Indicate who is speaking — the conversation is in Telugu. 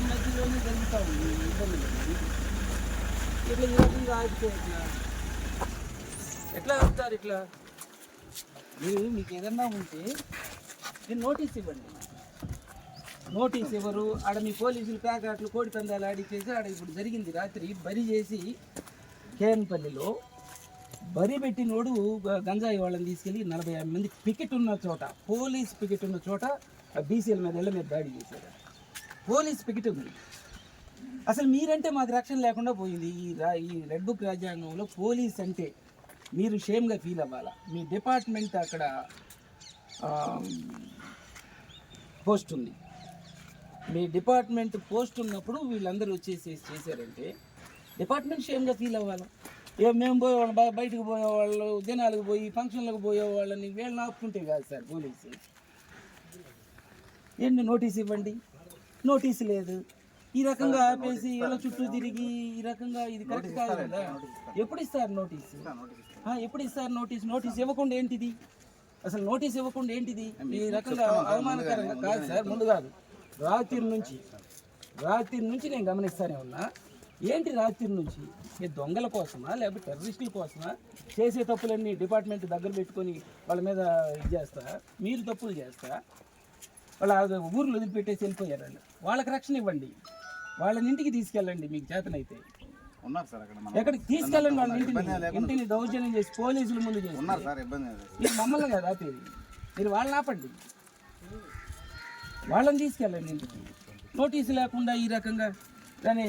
Speaker 1: మధ్యలోనే జరుగుతూ ఉంది ఇబ్బంది. ఇట్లా ఈ రకంగా ఆగితే ఎట్లా ఆపుతారు? ఇట్లా మీకు ఏదన్నా ఉంటే నేను నోటీస్ ఇవ్వండి. నోటీస్ ఇవ్వరు. ఆడ మీ పోలీసులు ప్యాకెట్లు కోడి పందాలు ఆడిచ్చేసి ఆడ ఇప్పుడు జరిగింది రాత్రి బరి చేసి కేఎన్పల్లిలో బరి పెట్టినోడు గంజాయి వాళ్ళని తీసుకెళ్ళి 45 మంది పికెట్ ఉన్న చోట, పోలీస్ పికెట్ ఉన్న చోట బీసీల మీద ఇళ్ళ మీద దాడి చేశారు. పోలీస్ పికెట్ ఉంది. అసలు మీరంటే మాకు రక్షణ లేకుండా పోయింది. ఈ రెడ్ బుక్ రాజ్యాంగంలో పోలీస్ అంటే మీరు షేమ్గా ఫీల్ అవ్వాలా. మీ డిపార్ట్మెంట్ అక్కడ పోస్ట్ ఉంది. మీ డిపార్ట్మెంట్ పోస్ట్ ఉన్నప్పుడు వీళ్ళందరూ వచ్చేసి చేశారంటే డిపార్ట్మెంట్ షేమ్గా ఫీల్ అవ్వాలి. మేము పోయేవాళ్ళం, బయటకు పోయేవాళ్ళు, జనాలకు పోయి ఫంక్షన్లకు పోయేవాళ్ళని వీళ్ళని ఆపుకుంటే కాదు సార్ పోలీసు. ఏంటి నోటీస్ ఇవ్వండి, నోటీసు లేదు. ఈ రకంగా ఆపేసి ఇలా చుట్టూ తిరిగి ఈ రకంగా ఇది కరెక్ట్ కాదు కదా. ఎప్పుడు ఇస్తారు నోటీసు? ఎప్పుడు ఇస్తారు నోటీసు? నోటీస్ ఇవ్వకుండా ఏంటిది? అసలు నోటీస్ ఇవ్వకుండా ఏంటిది? ఈ రకంగా అవమానకరంగా కాదు సార్. ముందు కాదు, రాత్రి నుంచి నేను గమనిస్తానే ఉన్నా. ఏంటి రాత్రి నుంచి? ఈ దొంగల కోసమా లేకపోతే టెర్రరిస్టుల కోసమా? చేసే తప్పులన్నీ డిపార్ట్మెంట్ దగ్గర పెట్టుకొని వాళ్ళ మీద ఇది చేస్తా, మీరు తప్పులు చేస్తా, వాళ్ళ ఊర్లు వదిలిపెట్టేసి వెళ్ళిపోయారు. వాళ్ళకి రక్షణ ఇవ్వండి, వాళ్ళని ఇంటికి తీసుకెళ్ళండి. మీకు చేతనైతే ఎక్కడికి తీసుకెళ్ళండి. వాళ్ళ ఇంటిని దౌర్జన్యం చేసి పోలీసుల ముందు చేసి మీరు మమ్మల్ని కదా ఆపేది. మీరు వాళ్ళని ఆపండి, వాళ్ళని తీసుకెళ్ళండి ఇంటికి. నోటీసు లేకుండా ఈ రకంగా కానీ